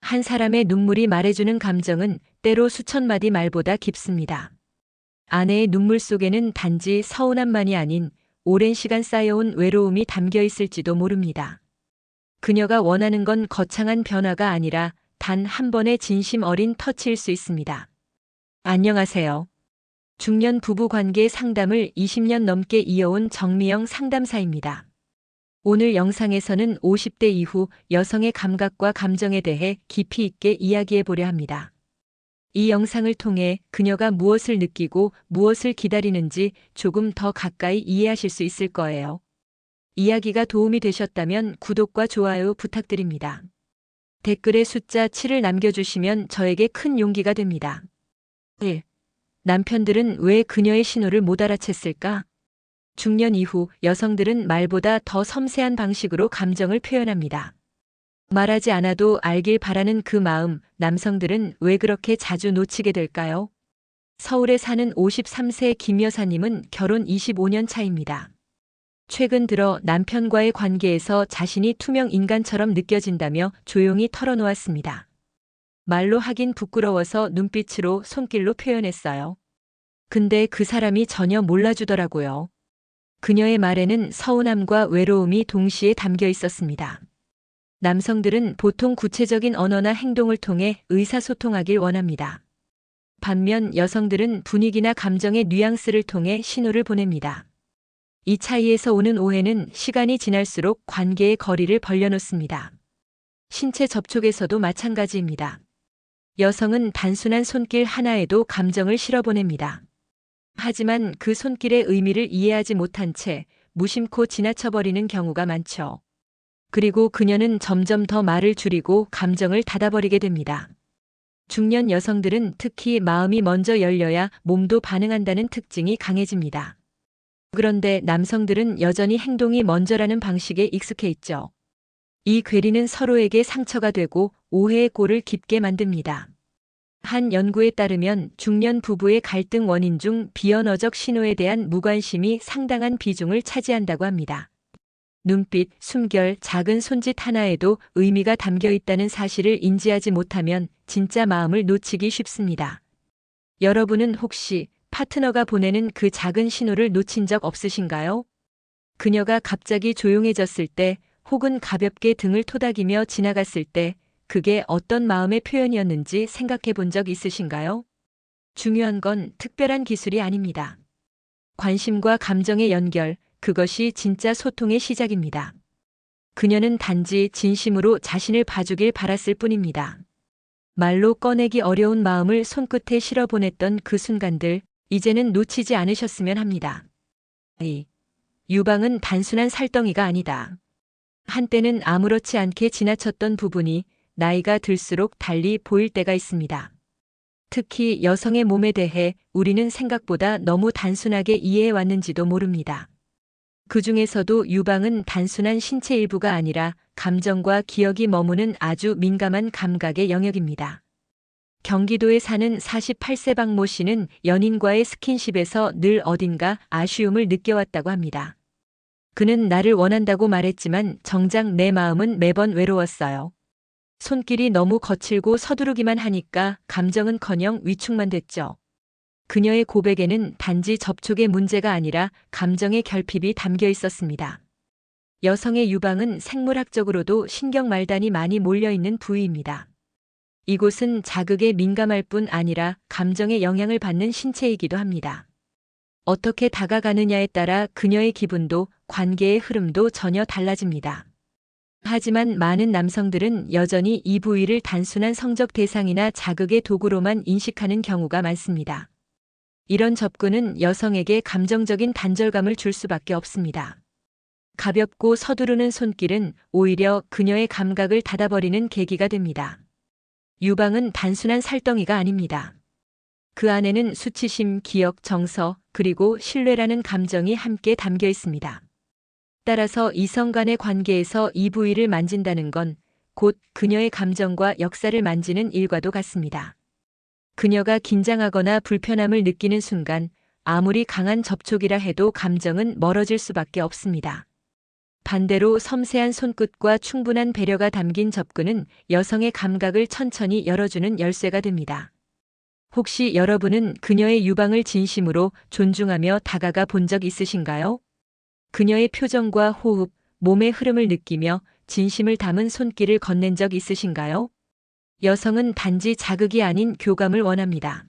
한 사람의 눈물이 말해주는 감정은 때로 수천 마디 말보다 깊습니다. 아내의 눈물 속에는 단지 서운함만이 아닌 오랜 시간 쌓여온 외로움이 담겨 있을지도 모릅니다. 그녀가 원하는 건 거창한 변화가 아니라 단 한 번의 진심 어린 터치일 수 있습니다. 안녕하세요. 중년 부부 관계 상담을 20년 넘게 이어온 정미영 상담사입니다. 오늘 영상에서는 50대 이후 여성의 감각과 감정에 대해 깊이 있게 이야기해 보려 합니다. 이 영상을 통해 그녀가 무엇을 느끼고 무엇을 기다리는지 조금 더 가까이 이해하실 수 있을 거예요. 이야기가 도움이 되셨다면 구독과 좋아요 부탁드립니다. 댓글에 숫자 7을 남겨주시면 저에게 큰 용기가 됩니다. 1. 남편들은 왜 그녀의 신호를 못 알아챘을까? 중년 이후 여성들은 말보다 더 섬세한 방식으로 감정을 표현합니다. 말하지 않아도 알길 바라는 그 마음, 남성들은 왜 그렇게 자주 놓치게 될까요? 서울에 사는 53세 김 여사님은 결혼 25년 차입니다. 최근 들어 남편과의 관계에서 자신이 투명 인간처럼 느껴진다며 조용히 털어놓았습니다. 말로 하긴 부끄러워서 눈빛으로 손길로 표현했어요. 근데 그 사람이 전혀 몰라주더라고요. 그녀의 말에는 서운함과 외로움이 동시에 담겨 있었습니다. 남성들은 보통 구체적인 언어나 행동을 통해 의사소통하길 원합니다. 반면 여성들은 분위기나 감정의 뉘앙스를 통해 신호를 보냅니다. 이 차이에서 오는 오해는 시간이 지날수록 관계의 거리를 벌려놓습니다. 신체 접촉에서도 마찬가지입니다. 여성은 단순한 손길 하나에도 감정을 실어보냅니다. 하지만 그 손길의 의미를 이해하지 못한 채 무심코 지나쳐버리는 경우가 많죠. 그리고 그녀는 점점 더 말을 줄이고 감정을 닫아버리게 됩니다. 중년 여성들은 특히 마음이 먼저 열려야 몸도 반응한다는 특징이 강해집니다. 그런데 남성들은 여전히 행동이 먼저라는 방식에 익숙해 있죠. 이 괴리는 서로에게 상처가 되고 오해의 골을 깊게 만듭니다. 한 연구에 따르면 중년 부부의 갈등 원인 중 비언어적 신호에 대한 무관심이 상당한 비중을 차지한다고 합니다. 눈빛, 숨결, 작은 손짓 하나에도 의미가 담겨 있다는 사실을 인지하지 못하면 진짜 마음을 놓치기 쉽습니다. 여러분은 혹시 파트너가 보내는 그 작은 신호를 놓친 적 없으신가요? 그녀가 갑자기 조용해졌을 때 혹은 가볍게 등을 토닥이며 지나갔을 때 그게 어떤 마음의 표현이었는지 생각해 본 적 있으신가요? 중요한 건 특별한 기술이 아닙니다. 관심과 감정의 연결, 그것이 진짜 소통의 시작입니다. 그녀는 단지 진심으로 자신을 봐주길 바랐을 뿐입니다. 말로 꺼내기 어려운 마음을 손끝에 실어 보냈던 그 순간들, 이제는 놓치지 않으셨으면 합니다. 2. 유방은 단순한 살덩이가 아니다. 한때는 아무렇지 않게 지나쳤던 부분이 나이가 들수록 달리 보일 때가 있습니다. 특히 여성의 몸에 대해 우리는 생각보다 너무 단순하게 이해해 왔는지도 모릅니다. 그 중에서도 유방은 단순한 신체 일부가 아니라 감정과 기억이 머무는 아주 민감한 감각의 영역입니다. 경기도에 사는 48세 박모 씨는 연인과의 스킨십에서 늘 어딘가 아쉬움을 느껴왔다고 합니다. 그는 나를 원한다고 말했지만 정작 내 마음은 매번 외로웠어요. 손길이 너무 거칠고 서두르기만 하니까 감정은커녕 위축만 됐죠. 그녀의 고백에는 단지 접촉의 문제가 아니라 감정의 결핍이 담겨 있었습니다. 여성의 유방은 생물학적으로도 신경말단이 많이 몰려있는 부위입니다. 이곳은 자극에 민감할 뿐 아니라 감정의 영향을 받는 신체이기도 합니다. 어떻게 다가가느냐에 따라 그녀의 기분도 관계의 흐름도 전혀 달라집니다. 하지만 많은 남성들은 여전히 이 부위를 단순한 성적 대상이나 자극의 도구로만 인식하는 경우가 많습니다. 이런 접근은 여성에게 감정적인 단절감을 줄 수밖에 없습니다. 가볍고 서두르는 손길은 오히려 그녀의 감각을 닫아버리는 계기가 됩니다. 유방은 단순한 살덩이가 아닙니다. 그 안에는 수치심, 기억, 정서, 그리고 신뢰라는 감정이 함께 담겨 있습니다. 따라서 이성 간의 관계에서 이 부위를 만진다는 건 곧 그녀의 감정과 역사를 만지는 일과도 같습니다. 그녀가 긴장하거나 불편함을 느끼는 순간 아무리 강한 접촉이라 해도 감정은 멀어질 수밖에 없습니다. 반대로 섬세한 손끝과 충분한 배려가 담긴 접근은 여성의 감각을 천천히 열어주는 열쇠가 됩니다. 혹시 여러분은 그녀의 유방을 진심으로 존중하며 다가가 본 적 있으신가요? 그녀의 표정과 호흡, 몸의 흐름을 느끼며 진심을 담은 손길을 건넨 적 있으신가요? 여성은 단지 자극이 아닌 교감을 원합니다.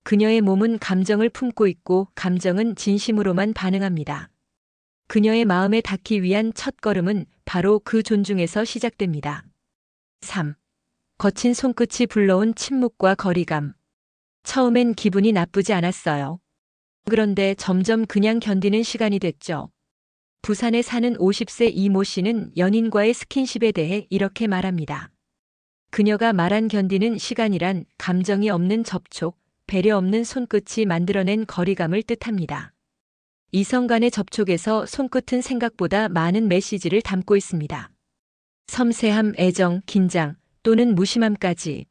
그녀의 몸은 감정을 품고 있고 감정은 진심으로만 반응합니다. 그녀의 마음에 닿기 위한 첫걸음은 바로 그 존중에서 시작됩니다. 3. 거친 손끝이 불러온 침묵과 거리감. 처음엔 기분이 나쁘지 않았어요. 그런데 점점 그냥 견디는 시간이 됐죠. 부산에 사는 50세 이모 씨는 연인과의 스킨십에 대해 이렇게 말합니다. 그녀가 말한 견디는 시간이란 감정이 없는 접촉, 배려 없는 손끝이 만들어낸 거리감을 뜻합니다. 이성 간의 접촉에서 손끝은 생각보다 많은 메시지를 담고 있습니다. 섬세함, 애정, 긴장 또는 무심함까지.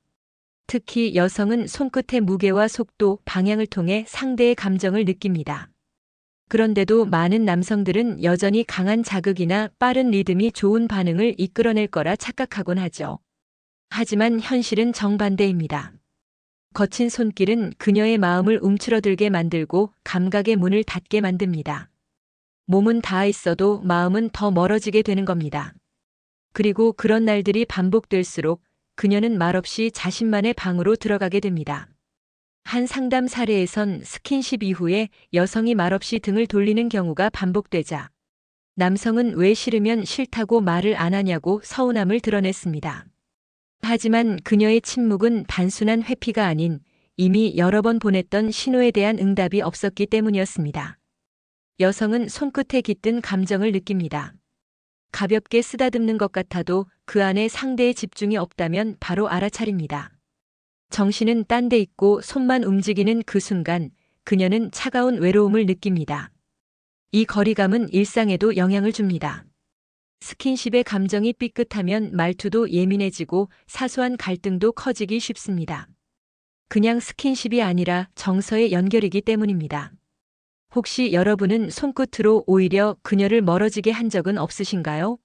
특히 여성은 손끝의 무게와 속도, 방향을 통해 상대의 감정을 느낍니다. 그런데도 많은 남성들은 여전히 강한 자극이나 빠른 리듬이 좋은 반응을 이끌어낼 거라 착각하곤 하죠. 하지만 현실은 정반대입니다. 거친 손길은 그녀의 마음을 움츠러들게 만들고 감각의 문을 닫게 만듭니다. 몸은 닿아 있어도 마음은 더 멀어지게 되는 겁니다. 그리고 그런 날들이 반복될수록 그녀는 말없이 자신만의 방으로 들어가게 됩니다. 한 상담 사례에선 스킨십 이후에 여성이 말없이 등을 돌리는 경우가 반복되자 남성은 왜 싫으면 싫다고 말을 안 하냐고 서운함을 드러냈습니다. 하지만 그녀의 침묵은 단순한 회피가 아닌 이미 여러 번 보냈던 신호에 대한 응답이 없었기 때문이었습니다. 여성은 손끝에 깃든 감정을 느낍니다. 가볍게 쓰다듬는 것 같아도 그 안에 상대의 집중이 없다면 바로 알아차립니다. 정신은 딴 데 있고 손만 움직이는 그 순간 그녀는 차가운 외로움을 느낍니다. 이 거리감은 일상에도 영향을 줍니다. 스킨십의 감정이 삐끗하면 말투도 예민해지고 사소한 갈등도 커지기 쉽습니다. 그냥 스킨십이 아니라 정서의 연결이기 때문입니다. 혹시 여러분은 손끝으로 오히려 그녀를 멀어지게 한 적은 없으신가요?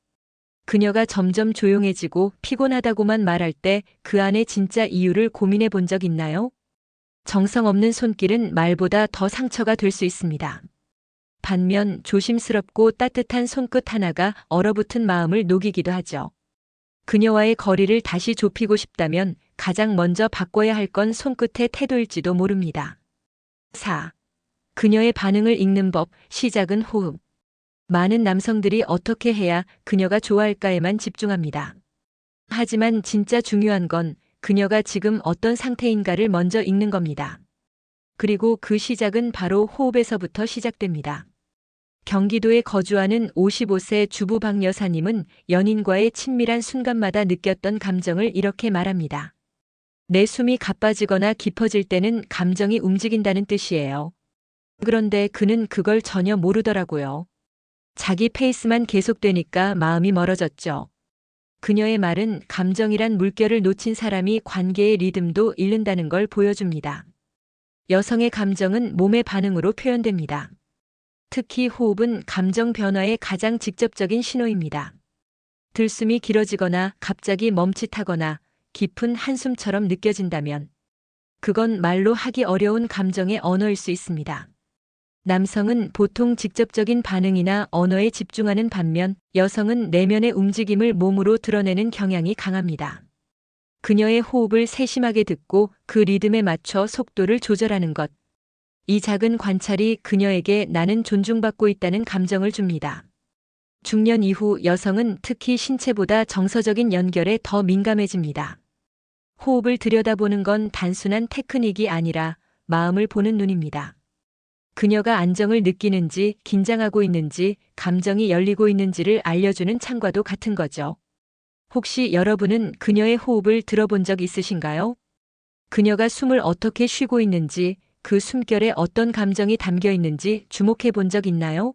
그녀가 점점 조용해지고 피곤하다고만 말할 때 그 안에 진짜 이유를 고민해 본 적 있나요? 정성 없는 손길은 말보다 더 상처가 될 수 있습니다. 반면 조심스럽고 따뜻한 손끝 하나가 얼어붙은 마음을 녹이기도 하죠. 그녀와의 거리를 다시 좁히고 싶다면 가장 먼저 바꿔야 할 건 손끝의 태도일지도 모릅니다. 4. 그녀의 반응을 읽는 법, 시작은 호흡. 많은 남성들이 어떻게 해야 그녀가 좋아할까에만 집중합니다. 하지만 진짜 중요한 건 그녀가 지금 어떤 상태인가를 먼저 읽는 겁니다. 그리고 그 시작은 바로 호흡에서부터 시작됩니다. 경기도에 거주하는 55세 주부 박 여사님은 연인과의 친밀한 순간마다 느꼈던 감정을 이렇게 말합니다. 내 숨이 가빠지거나 깊어질 때는 감정이 움직인다는 뜻이에요. 그런데 그는 그걸 전혀 모르더라고요. 자기 페이스만 계속되니까 마음이 멀어졌죠. 그녀의 말은 감정이란 물결을 놓친 사람이 관계의 리듬도 잃는다는 걸 보여줍니다. 여성의 감정은 몸의 반응으로 표현됩니다. 특히 호흡은 감정 변화의 가장 직접적인 신호입니다. 들숨이 길어지거나 갑자기 멈칫하거나 깊은 한숨처럼 느껴진다면 그건 말로 하기 어려운 감정의 언어일 수 있습니다. 남성은 보통 직접적인 반응이나 언어에 집중하는 반면 여성은 내면의 움직임을 몸으로 드러내는 경향이 강합니다. 그녀의 호흡을 세심하게 듣고 그 리듬에 맞춰 속도를 조절하는 것. 이 작은 관찰이 그녀에게 나는 존중받고 있다는 감정을 줍니다. 중년 이후 여성은 특히 신체보다 정서적인 연결에 더 민감해집니다. 호흡을 들여다보는 건 단순한 테크닉이 아니라 마음을 보는 눈입니다. 그녀가 안정을 느끼는지, 긴장하고 있는지, 감정이 열리고 있는지를 알려주는 창과도 같은 거죠. 혹시 여러분은 그녀의 호흡을 들어본 적 있으신가요? 그녀가 숨을 어떻게 쉬고 있는지, 그 숨결에 어떤 감정이 담겨 있는지 주목해 본 적 있나요?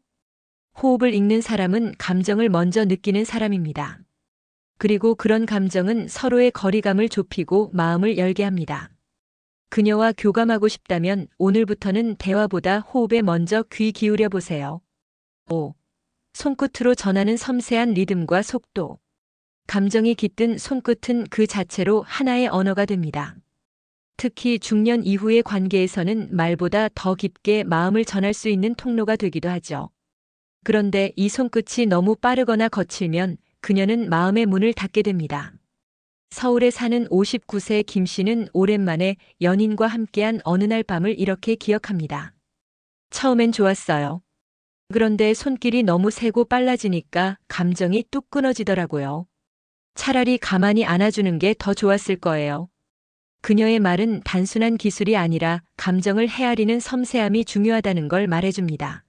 호흡을 읽는 사람은 감정을 먼저 느끼는 사람입니다. 그리고 그런 감정은 서로의 거리감을 좁히고 마음을 열게 합니다. 그녀와 교감하고 싶다면 오늘부터는 대화보다 호흡에 먼저 귀 기울여 보세요. 5. 손끝으로 전하는 섬세한 리듬과 속도. 감정이 깃든 손끝은 그 자체로 하나의 언어가 됩니다. 특히 중년 이후의 관계에서는 말보다 더 깊게 마음을 전할 수 있는 통로가 되기도 하죠. 그런데 이 손끝이 너무 빠르거나 거칠면 그녀는 마음의 문을 닫게 됩니다. 서울에 사는 59세 김 씨는 오랜만에 연인과 함께한 어느 날 밤을 이렇게 기억합니다. 처음엔 좋았어요. 그런데 손길이 너무 세고 빨라지니까 감정이 뚝 끊어지더라고요. 차라리 가만히 안아주는 게 더 좋았을 거예요. 그녀의 말은 단순한 기술이 아니라 감정을 헤아리는 섬세함이 중요하다는 걸 말해줍니다.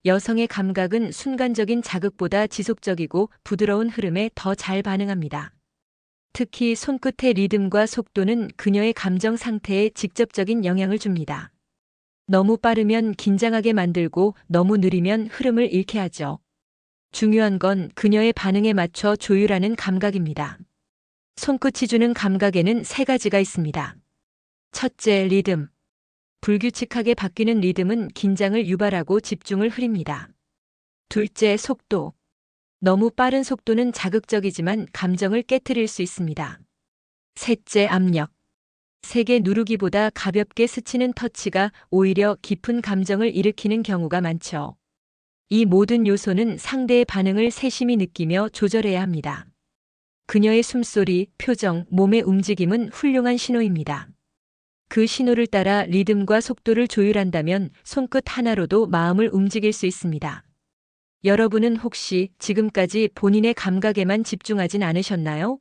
여성의 감각은 순간적인 자극보다 지속적이고 부드러운 흐름에 더 잘 반응합니다. 특히 손끝의 리듬과 속도는 그녀의 감정 상태에 직접적인 영향을 줍니다. 너무 빠르면 긴장하게 만들고 너무 느리면 흐름을 잃게 하죠. 중요한 건 그녀의 반응에 맞춰 조율하는 감각입니다. 손끝이 주는 감각에는 세 가지가 있습니다. 첫째, 리듬. 불규칙하게 바뀌는 리듬은 긴장을 유발하고 집중을 흐립니다. 둘째, 속도. 너무 빠른 속도는 자극적이지만 감정을 깨트릴 수 있습니다. 셋째, 압력. 세게 누르기보다 가볍게 스치는 터치가 오히려 깊은 감정을 일으키는 경우가 많죠. 이 모든 요소는 상대의 반응을 세심히 느끼며 조절해야 합니다. 그녀의 숨소리, 표정, 몸의 움직임은 훌륭한 신호입니다. 그 신호를 따라 리듬과 속도를 조율한다면 손끝 하나로도 마음을 움직일 수 있습니다. 여러분은 혹시 지금까지 본인의 감각에만 집중하진 않으셨나요?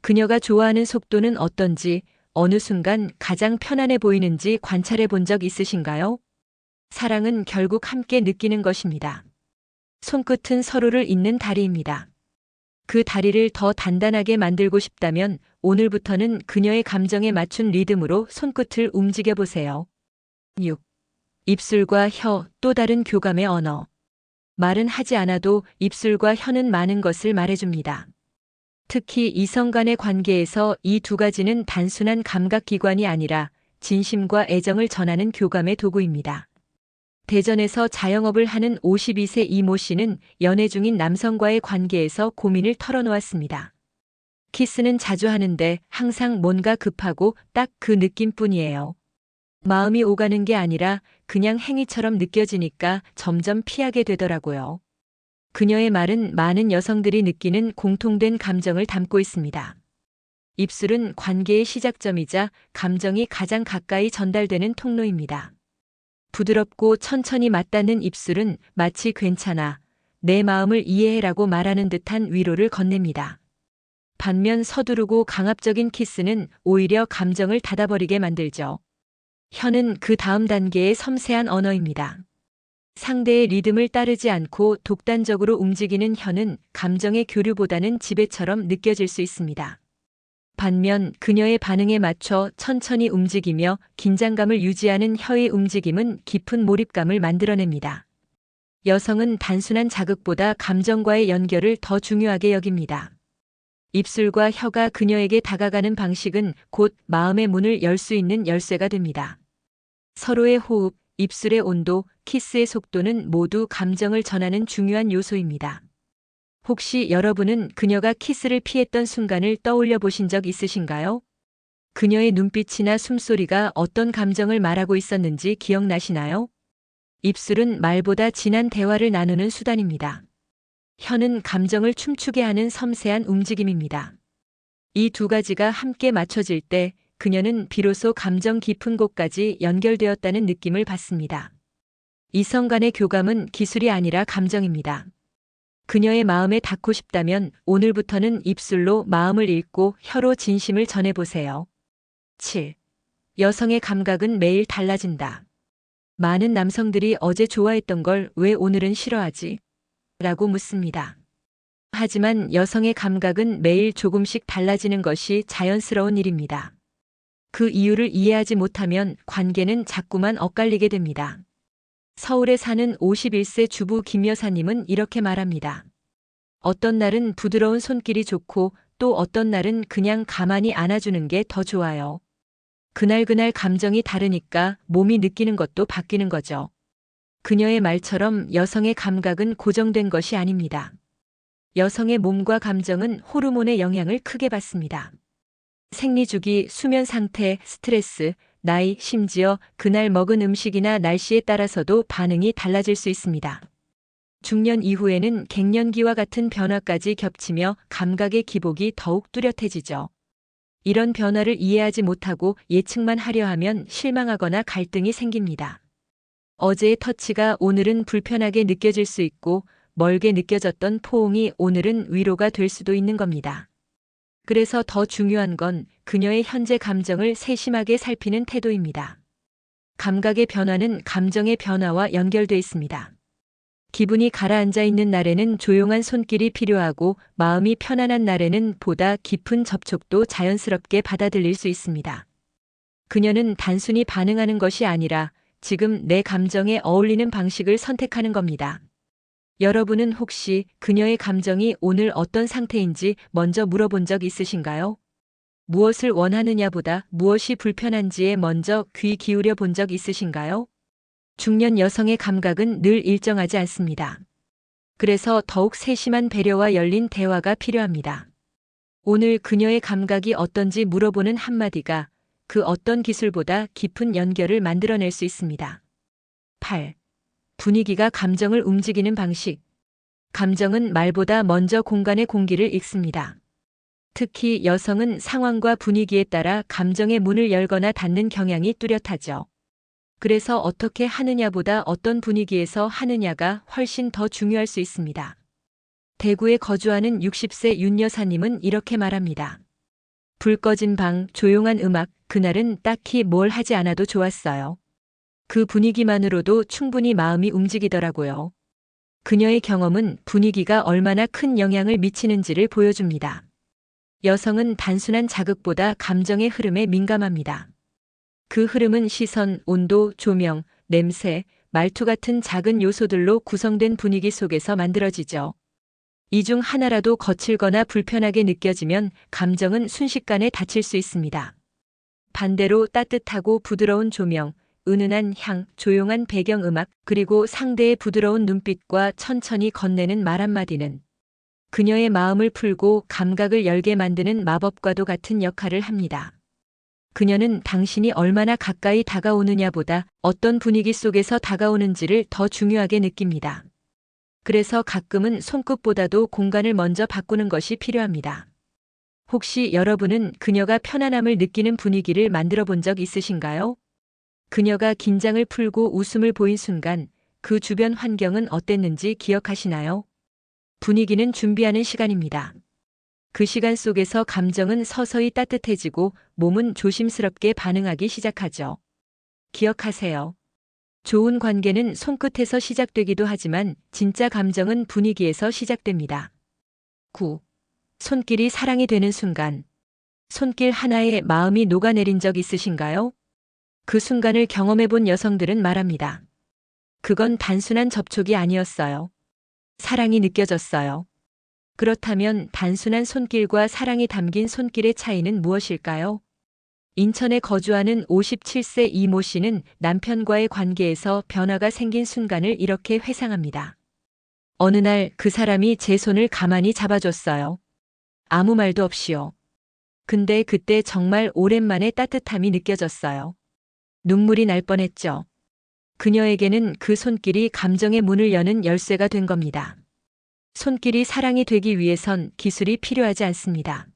그녀가 좋아하는 속도는 어떤지, 어느 순간 가장 편안해 보이는지 관찰해 본 적 있으신가요? 사랑은 결국 함께 느끼는 것입니다. 손끝은 서로를 잇는 다리입니다. 그 다리를 더 단단하게 만들고 싶다면 오늘부터는 그녀의 감정에 맞춘 리듬으로 손끝을 움직여 보세요. 6. 입술과 혀, 또 다른 교감의 언어. 말은 하지 않아도 입술과 혀는 많은 것을 말해줍니다. 특히 이성 간의 관계에서 이 두 가지는 단순한 감각기관이 아니라 진심과 애정을 전하는 교감의 도구입니다. 대전에서 자영업을 하는 52세 이모 씨는 연애 중인 남성과의 관계에서 고민을 털어놓았습니다. 키스는 자주 하는데 항상 뭔가 급하고 딱 그 느낌뿐이에요. 마음이 오가는 게 아니라 그냥 행위처럼 느껴지니까 점점 피하게 되더라고요. 그녀의 말은 많은 여성들이 느끼는 공통된 감정을 담고 있습니다. 입술은 관계의 시작점이자 감정이 가장 가까이 전달되는 통로입니다. 부드럽고 천천히 맞닿는 입술은 마치 괜찮아, 내 마음을 이해해라고 말하는 듯한 위로를 건넵니다. 반면 서두르고 강압적인 키스는 오히려 감정을 닫아버리게 만들죠. 혀는 그 다음 단계의 섬세한 언어입니다. 상대의 리듬을 따르지 않고 독단적으로 움직이는 혀는 감정의 교류보다는 지배처럼 느껴질 수 있습니다. 반면 그녀의 반응에 맞춰 천천히 움직이며 긴장감을 유지하는 혀의 움직임은 깊은 몰입감을 만들어냅니다. 여성은 단순한 자극보다 감정과의 연결을 더 중요하게 여깁니다. 입술과 혀가 그녀에게 다가가는 방식은 곧 마음의 문을 열 수 있는 열쇠가 됩니다. 서로의 호흡, 입술의 온도, 키스의 속도는 모두 감정을 전하는 중요한 요소입니다. 혹시 여러분은 그녀가 키스를 피했던 순간을 떠올려 보신 적 있으신가요? 그녀의 눈빛이나 숨소리가 어떤 감정을 말하고 있었는지 기억나시나요? 입술은 말보다 진한 대화를 나누는 수단입니다. 혀는 감정을 춤추게 하는 섬세한 움직임입니다. 이 두 가지가 함께 맞춰질 때 그녀는 비로소 감정 깊은 곳까지 연결되었다는 느낌을 받습니다. 이성 간의 교감은 기술이 아니라 감정입니다. 그녀의 마음에 닿고 싶다면 오늘부터는 입술로 마음을 읽고 혀로 진심을 전해보세요. 7. 여성의 감각은 매일 달라진다. 많은 남성들이 어제 좋아했던 걸 왜 오늘은 싫어하지? 라고 묻습니다. 하지만 여성의 감각은 매일 조금씩 달라지는 것이 자연스러운 일입니다. 그 이유를 이해하지 못하면 관계는 자꾸만 엇갈리게 됩니다. 서울에 사는 51세 주부 김 여사님은 이렇게 말합니다. 어떤 날은 부드러운 손길이 좋고 또 어떤 날은 그냥 가만히 안아주는 게 더 좋아요. 그날 감정이 다르니까 몸이 느끼는 것도 바뀌는 거죠. 그녀의 말처럼 여성의 감각은 고정된 것이 아닙니다. 여성의 몸과 감정은 호르몬의 영향을 크게 받습니다. 생리주기, 수면 상태, 스트레스, 나이, 심지어 그날 먹은 음식이나 날씨에 따라서도 반응이 달라질 수 있습니다. 중년 이후에는 갱년기와 같은 변화까지 겹치며 감각의 기복이 더욱 뚜렷해지죠. 이런 변화를 이해하지 못하고 예측만 하려 하면 실망하거나 갈등이 생깁니다. 어제의 터치가 오늘은 불편하게 느껴질 수 있고 멀게 느껴졌던 포옹이 오늘은 위로가 될 수도 있는 겁니다. 그래서 더 중요한 건 그녀의 현재 감정을 세심하게 살피는 태도입니다. 감각의 변화는 감정의 변화와 연결돼 있습니다. 기분이 가라앉아 있는 날에는 조용한 손길이 필요하고 마음이 편안한 날에는 보다 깊은 접촉도 자연스럽게 받아들일 수 있습니다. 그녀는 단순히 반응하는 것이 아니라 지금 내 감정에 어울리는 방식을 선택하는 겁니다. 여러분은 혹시 그녀의 감정이 오늘 어떤 상태인지 먼저 물어본 적 있으신가요? 무엇을 원하느냐보다 무엇이 불편한지에 먼저 귀 기울여 본 적 있으신가요? 중년 여성의 감각은 늘 일정하지 않습니다. 그래서 더욱 세심한 배려와 열린 대화가 필요합니다. 오늘 그녀의 감각이 어떤지 물어보는 한마디가 그 어떤 기술보다 깊은 연결을 만들어낼 수 있습니다. 8. 분위기가 감정을 움직이는 방식. 감정은 말보다 먼저 공간의 공기를 읽습니다. 특히 여성은 상황과 분위기에 따라 감정의 문을 열거나 닫는 경향이 뚜렷하죠. 그래서 어떻게 하느냐보다 어떤 분위기에서 하느냐가 훨씬 더 중요할 수 있습니다. 대구에 거주하는 60세 윤 여사님은 이렇게 말합니다. 불 꺼진 방, 조용한 음악, 그날은 딱히 뭘 하지 않아도 좋았어요. 그 분위기만으로도 충분히 마음이 움직이더라고요. 그녀의 경험은 분위기가 얼마나 큰 영향을 미치는지를 보여줍니다. 여성은 단순한 자극보다 감정의 흐름에 민감합니다. 그 흐름은 시선, 온도, 조명, 냄새, 말투 같은 작은 요소들로 구성된 분위기 속에서 만들어지죠. 이 중 하나라도 거칠거나 불편하게 느껴지면 감정은 순식간에 닫힐 수 있습니다. 반대로 따뜻하고 부드러운 조명, 은은한 향, 조용한 배경음악, 그리고 상대의 부드러운 눈빛과 천천히 건네는 말 한마디는 그녀의 마음을 풀고 감각을 열게 만드는 마법과도 같은 역할을 합니다. 그녀는 당신이 얼마나 가까이 다가오느냐보다 어떤 분위기 속에서 다가오는지를 더 중요하게 느낍니다. 그래서 가끔은 손끝보다도 공간을 먼저 바꾸는 것이 필요합니다. 혹시 여러분은 그녀가 편안함을 느끼는 분위기를 만들어 본 적 있으신가요? 그녀가 긴장을 풀고 웃음을 보인 순간 그 주변 환경은 어땠는지 기억하시나요? 분위기는 준비하는 시간입니다. 그 시간 속에서 감정은 서서히 따뜻해지고 몸은 조심스럽게 반응하기 시작하죠. 기억하세요. 좋은 관계는 손끝에서 시작되기도 하지만 진짜 감정은 분위기에서 시작됩니다. 9. 손길이 사랑이 되는 순간. 손길 하나에 마음이 녹아내린 적 있으신가요? 그 순간을 경험해 본 여성들은 말합니다. 그건 단순한 접촉이 아니었어요. 사랑이 느껴졌어요. 그렇다면 단순한 손길과 사랑이 담긴 손길의 차이는 무엇일까요? 인천에 거주하는 57세 이모 씨는 남편과의 관계에서 변화가 생긴 순간을 이렇게 회상합니다. 어느 날 그 사람이 제 손을 가만히 잡아줬어요. 아무 말도 없이요. 근데 그때 정말 오랜만에 따뜻함이 느껴졌어요. 눈물이 날 뻔했죠. 그녀에게는 그 손길이 감정의 문을 여는 열쇠가 된 겁니다. 손길이 사랑이 되기 위해선 기술이 필요하지 않습니다.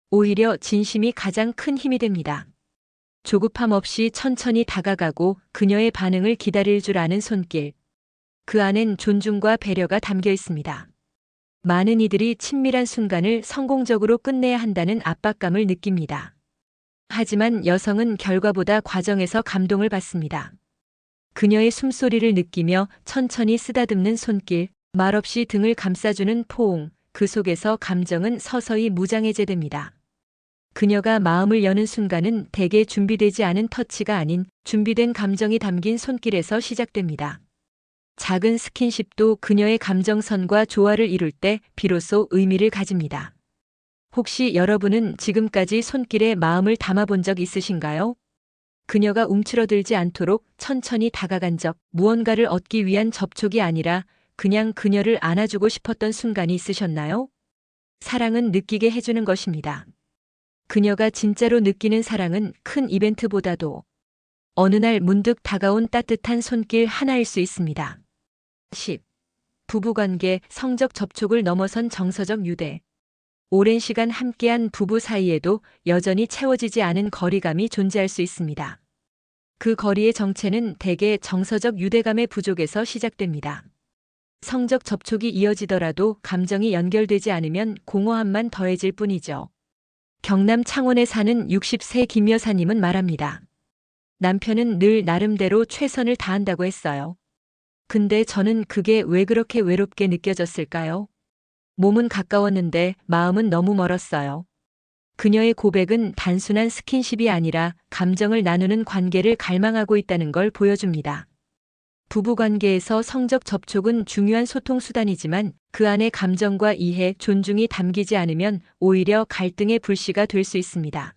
오히려 진심이 가장 큰 힘이 됩니다. 조급함 없이 천천히 다가가고 그녀의 반응을 기다릴 줄 아는 손길. 그 안엔 존중과 배려가 담겨 있습니다. 많은 이들이 친밀한 순간을 성공적으로 끝내야 한다는 압박감을 느낍니다. 하지만 여성은 결과보다 과정에서 감동을 받습니다. 그녀의 숨소리를 느끼며 천천히 쓰다듬는 손길, 말없이 등을 감싸주는 포옹, 그 속에서 감정은 서서히 무장해제됩니다. 그녀가 마음을 여는 순간은 대개 준비되지 않은 터치가 아닌 준비된 감정이 담긴 손길에서 시작됩니다. 작은 스킨십도 그녀의 감정선과 조화를 이룰 때 비로소 의미를 가집니다. 혹시 여러분은 지금까지 손길에 마음을 담아본 적 있으신가요? 그녀가 움츠러들지 않도록 천천히 다가간 적, 무언가를 얻기 위한 접촉이 아니라 그냥 그녀를 안아주고 싶었던 순간이 있으셨나요? 사랑은 느끼게 해주는 것입니다. 그녀가 진짜로 느끼는 사랑은 큰 이벤트보다도 어느 날 문득 다가온 따뜻한 손길 하나일 수 있습니다. 10. 부부관계, 성적 접촉을 넘어선 정서적 유대. 오랜 시간 함께한 부부 사이에도 여전히 채워지지 않은 거리감이 존재할 수 있습니다. 그 거리의 정체는 대개 정서적 유대감의 부족에서 시작됩니다. 성적 접촉이 이어지더라도 감정이 연결되지 않으면 공허함만 더해질 뿐이죠. 경남 창원에 사는 60세 김 여사님은 말합니다. 남편은 늘 나름대로 최선을 다한다고 했어요. 근데 저는 그게 왜 그렇게 외롭게 느껴졌을까요? 몸은 가까웠는데 마음은 너무 멀었어요. 그녀의 고백은 단순한 스킨십이 아니라 감정을 나누는 관계를 갈망하고 있다는 걸 보여줍니다. 부부관계에서 성적 접촉은 중요한 소통 수단이지만 그 안에 감정과 이해, 존중이 담기지 않으면 오히려 갈등의 불씨가 될 수 있습니다.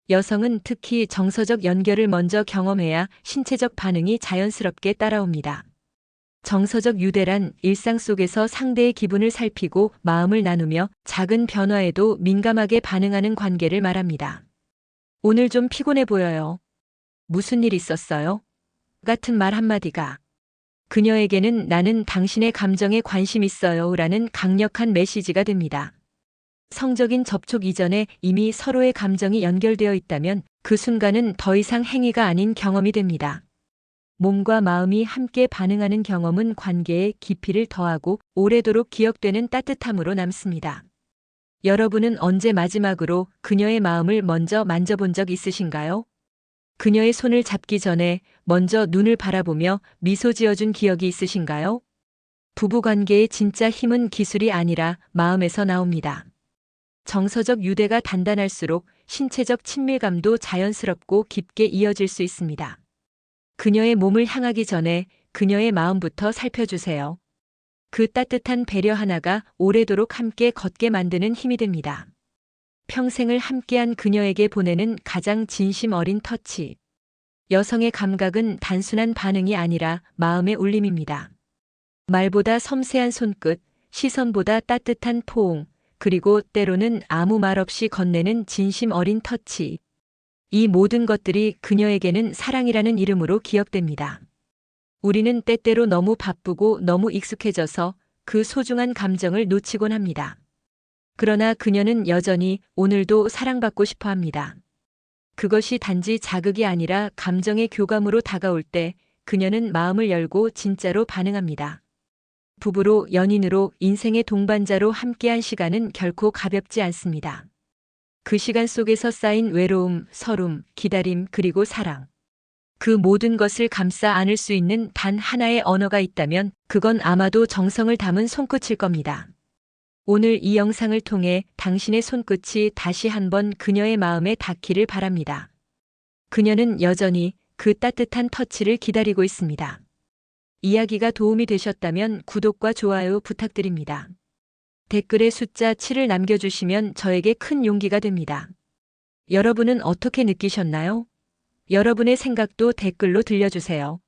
여성은 특히 정서적 연결을 먼저 경험해야 신체적 반응이 자연스럽게 따라옵니다. 정서적 유대란 일상 속에서 상대의 기분을 살피고 마음을 나누며 작은 변화에도 민감하게 반응하는 관계를 말합니다. 오늘 좀 피곤해 보여요. 무슨 일 있었어요? 같은 말 한마디가 그녀에게는 나는 당신의 감정에 관심 있어요 라는 강력한 메시지가 됩니다. 성적인 접촉 이전에 이미 서로의 감정이 연결되어 있다면 그 순간은 더 이상 행위가 아닌 경험이 됩니다. 몸과 마음이 함께 반응하는 경험은 관계의 깊이를 더하고 오래도록 기억되는 따뜻함으로 남습니다. 여러분은 언제 마지막으로 그녀의 마음을 먼저 만져본 적 있으신가요? 그녀의 손을 잡기 전에 먼저 눈을 바라보며 미소 지어준 기억이 있으신가요? 부부관계의 진짜 힘은 기술이 아니라 마음에서 나옵니다. 정서적 유대가 단단할수록 신체적 친밀감도 자연스럽고 깊게 이어질 수 있습니다. 그녀의 몸을 향하기 전에 그녀의 마음부터 살펴주세요. 그 따뜻한 배려 하나가 오래도록 함께 걷게 만드는 힘이 됩니다. 평생을 함께한 그녀에게 보내는 가장 진심 어린 터치. 여성의 감각은 단순한 반응이 아니라 마음의 울림입니다. 말보다 섬세한 손끝, 시선보다 따뜻한 포옹, 그리고 때로는 아무 말 없이 건네는 진심 어린 터치. 이 모든 것들이 그녀에게는 사랑이라는 이름으로 기억됩니다. 우리는 때때로 너무 바쁘고 너무 익숙해져서 그 소중한 감정을 놓치곤 합니다. 그러나 그녀는 여전히 오늘도 사랑받고 싶어 합니다. 그것이 단지 자극이 아니라 감정의 교감으로 다가올 때 그녀는 마음을 열고 진짜로 반응합니다. 부부로, 연인으로, 인생의 동반자로 함께한 시간은 결코 가볍지 않습니다. 그 시간 속에서 쌓인 외로움, 서름, 기다림, 그리고 사랑. 그 모든 것을 감싸 안을 수 있는 단 하나의 언어가 있다면 그건 아마도 정성을 담은 손끝일 겁니다. 오늘 이 영상을 통해 당신의 손끝이 다시 한번 그녀의 마음에 닿기를 바랍니다. 그녀는 여전히 그 따뜻한 터치를 기다리고 있습니다. 이야기가 도움이 되셨다면 구독과 좋아요 부탁드립니다. 댓글에 숫자 7을 남겨주시면 저에게 큰 용기가 됩니다. 여러분은 어떻게 느끼셨나요? 여러분의 생각도 댓글로 들려주세요.